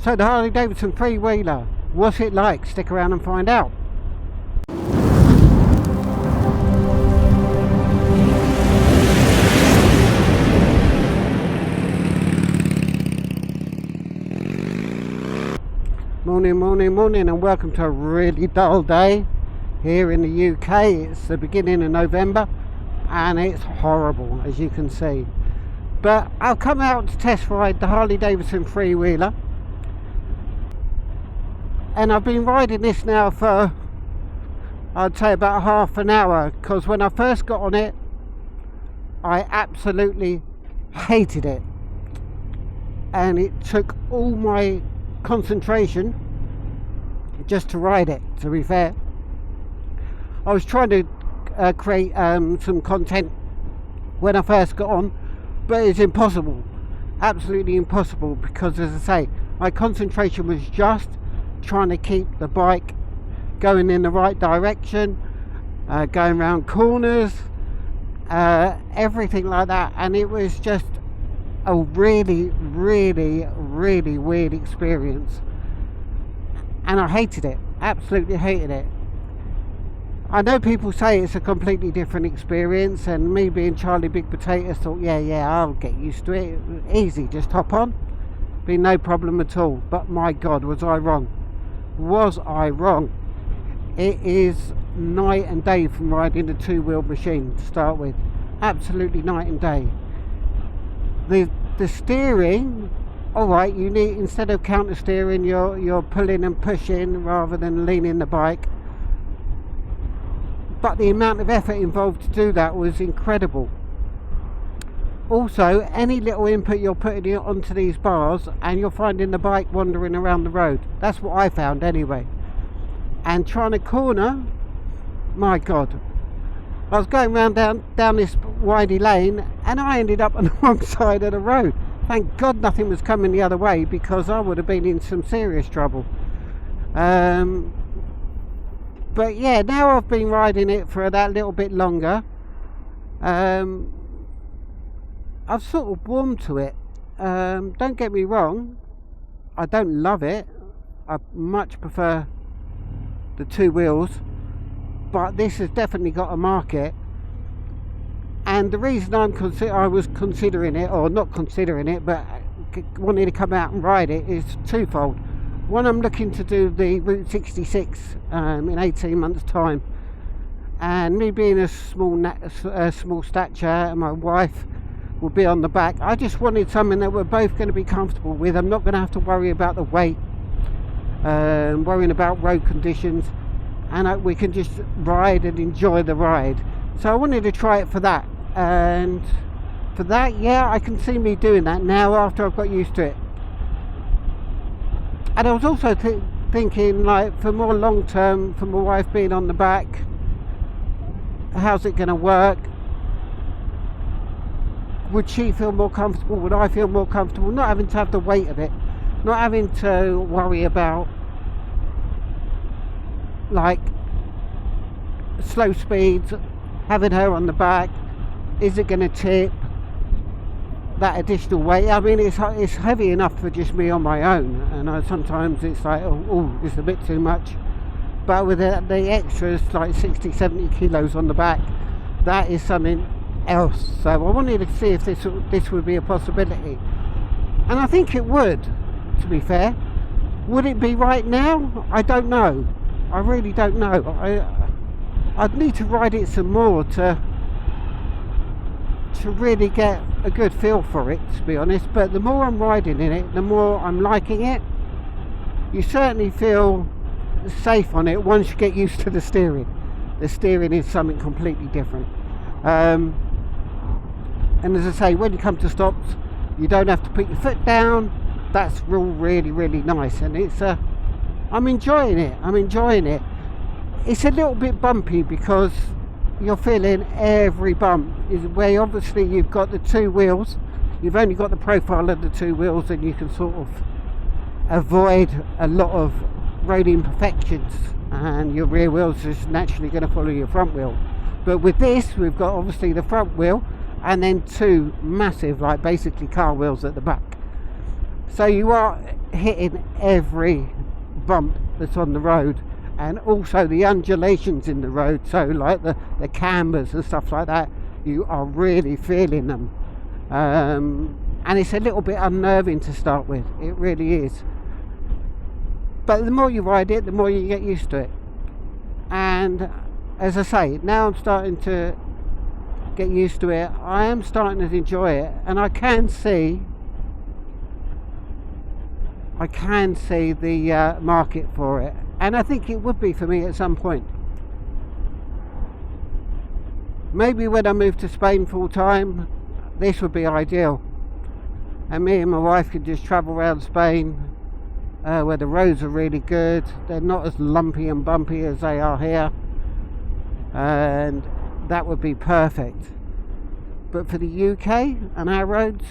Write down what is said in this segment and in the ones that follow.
So the Harley Davidson Freewheeler, what's it like? Stick around and find out. Morning and welcome to a really dull day here in the UK. It's the beginning of November and it's horrible, as you can see. But I'll come out to test ride the Harley Davidson Freewheeler. And I've been riding this now for, I'd say, about half an hour, because when I first got on it, I absolutely hated it. And it took all my concentration just to ride it, to be fair. I was trying to create some content when I first got on, but it's impossible, absolutely impossible, because as I say, my concentration was just trying to keep the bike going in the right direction, going around corners, everything like that, and it was just a really weird experience, and I hated it, absolutely hated it. I know people say it's a completely different experience, and me being Charlie Big Potatoes thought, yeah, I'll get used to it, easy, just hop on, be no problem at all. But my God, was I wrong. It is night and day from riding a two-wheeled machine to start with, absolutely night and day. The steering, alright, you need, instead of counter steering, you're pulling and pushing rather than leaning the bike, but the amount of effort involved to do that was incredible. Also, any little input you're putting onto these bars and you're finding the bike wandering around the road. That's what I found anyway. And trying to corner, my God, I was going round down this windy lane and I ended up on the wrong side of the road. Thank God nothing was coming the other way, because I would have been in some serious trouble. But yeah, now I've been riding it for that little bit longer. I've sort of warmed to it. Don't get me wrong, I don't love it. I much prefer the two wheels, but this has definitely got a market. And the reason I was considering it, or not considering it, but wanting to come out and ride it, is twofold. One, I'm looking to do the Route 66 in 18 months time, and me being a small stature and my wife will be on the back, I just wanted something that we're both going to be comfortable with. I'm not going to have to worry about the weight, worrying about road conditions, and we can just ride and enjoy the ride. So I wanted to try it for that, and for that, yeah, I can see me doing that now after I've got used to it. And I was also thinking, like, for more long term, for my wife being on the back, how's it going to work? Would she feel more comfortable? Would I feel more comfortable? Not having to have the weight of it, not having to worry about, like, slow speeds, having her on the back. Is it going to tip? That additional weight, I mean, it's heavy enough for just me on my own, and sometimes it's like, oh, it's a bit too much. But with the extras, like 60-70 kilos on the back, that is something else. So I wanted to see if this would be a possibility, and I think it would, to be fair. Would it be right now? I don't know. I really don't know. I'd need to ride it some more to really get a good feel for it, to be honest. But the more I'm riding in it, the more I'm liking it. You certainly feel safe on it once you get used to the steering. The steering is something completely different, and as I say, when you come to stops, you don't have to put your foot down. That's really nice, and it's I'm enjoying it. It's a little bit bumpy because you're feeling every bump. Is where obviously you've got the two wheels, you've only got the profile of the two wheels, and you can sort of avoid a lot of road imperfections, and your rear wheel's just naturally going to follow your front wheel. But with this, we've got obviously the front wheel and then two massive, like basically car wheels at the back. So you are hitting every bump that's on the road, and also the undulations in the road, so like the cambers and stuff like that, you are really feeling them. And it's a little bit unnerving to start with, it really is. But the more you ride it, the more you get used to it. And as I say, now I'm starting to get used to it. I am starting to enjoy it, and I can see the market for it, and I think it would be for me at some point. Maybe when I move to Spain full time, this would be ideal, and me and my wife could just travel around Spain, where the roads are really good. They're not as lumpy and bumpy as they are here, and that would be perfect. But for the UK and our roads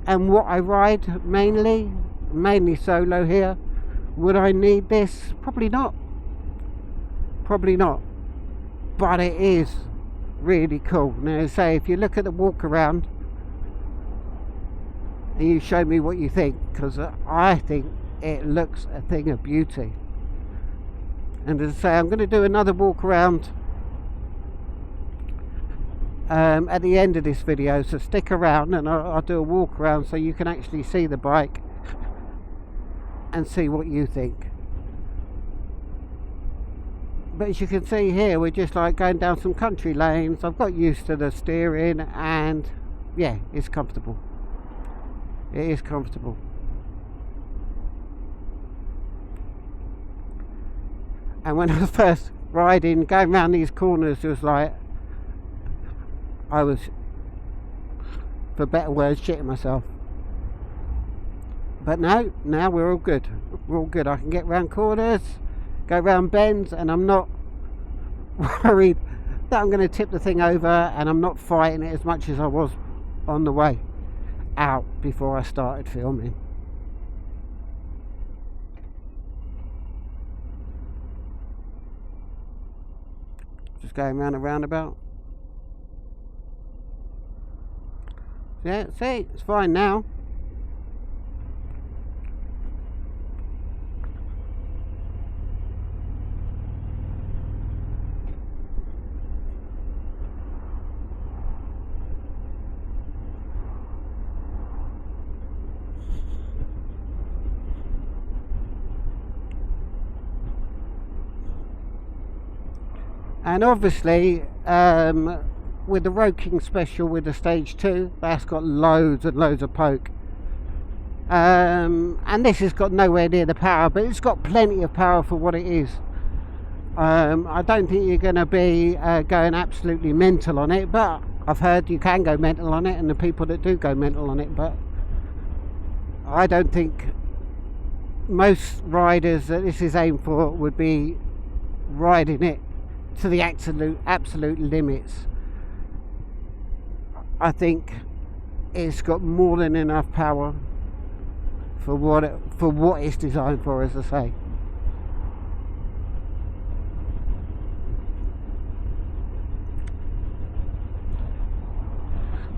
and what I ride mainly solo here, would I need this? Probably not, but it is really cool. Now say, if you look at the walk around and you show me what you think, because I think it looks a thing of beauty. And as I say, I'm going to do another walk around at the end of this video, so stick around and I'll do a walk around so you can actually see the bike and see what you think. But as you can see here, we're just like going down some country lanes. I've got used to the steering, and yeah, it's comfortable. It is comfortable. And when I was first riding, going around these corners, it was like I was, for better words, shitting myself. But now we're all good. We're all good. I can get round corners, go round bends, and I'm not worried that I'm going to tip the thing over, and I'm not fighting it as much as I was on the way out before I started filming. Just going round a roundabout. Yeah, see, it's fine now. And obviously, with the Road King Special with the Stage 2, that's got loads and loads of poke. And this has got nowhere near the power, but it's got plenty of power for what it is. I don't think you're going to be going absolutely mental on it, but I've heard you can go mental on it, and the people that do go mental on it, but I don't think most riders that this is aimed for would be riding it to the absolute limits. I think it's got more than enough power for what it's designed for, as I say.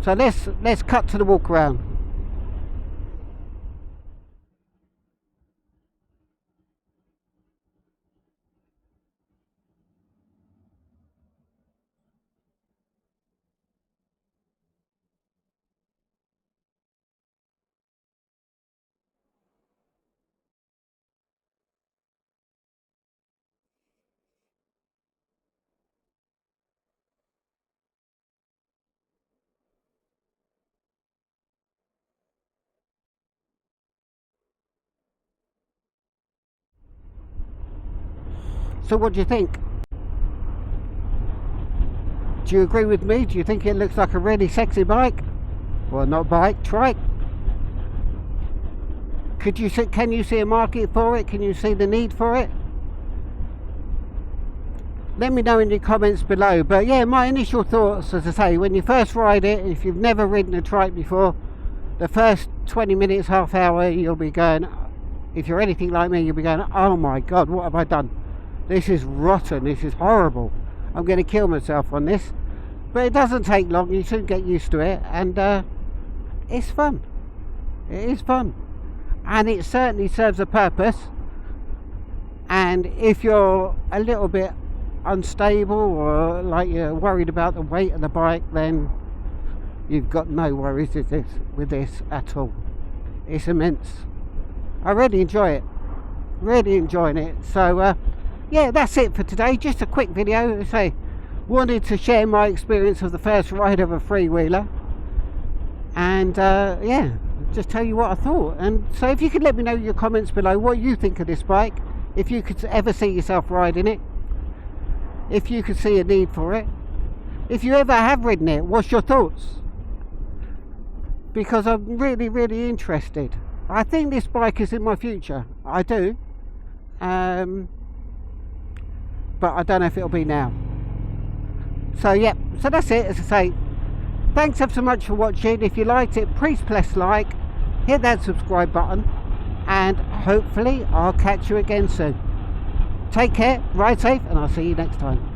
So let's cut to the walk around. So what do you think? Do you agree with me? Do you think it looks like a really sexy bike? Well, not bike, trike. Can you see a market for it? Can you see the need for it? Let me know in the comments below. But yeah, my initial thoughts, as I say, when you first ride it, if you've never ridden a trike before, the first 20 minutes, half hour, you'll be going, if you're anything like me, you'll be going, oh my god, what have I done? This is rotten, this is horrible. I'm going to kill myself on this. But it doesn't take long, you soon get used to it, and it's fun. It is fun. and it certainly serves a purpose. And if you're a little bit unstable or like you're worried about the weight of the bike, then you've got no worries with this at all. It's immense. I really enjoy it, really enjoying it. So yeah, that's it for today. Just a quick video. Say, wanted to share my experience of the first ride of a Freewheeler, and yeah, just tell you what I thought. And so if you could let me know your comments below what you think of this bike, if you could ever see yourself riding it, if you could see a need for it, if you ever have ridden it, what's your thoughts? Because I'm really, really interested. I think this bike is in my future. I do. But I don't know if it'll be now. So yeah, so that's it. As I say, thanks ever so much for watching. If you liked it, please press like, hit that subscribe button, and hopefully I'll catch you again soon. Take care, ride safe, and I'll see you next time.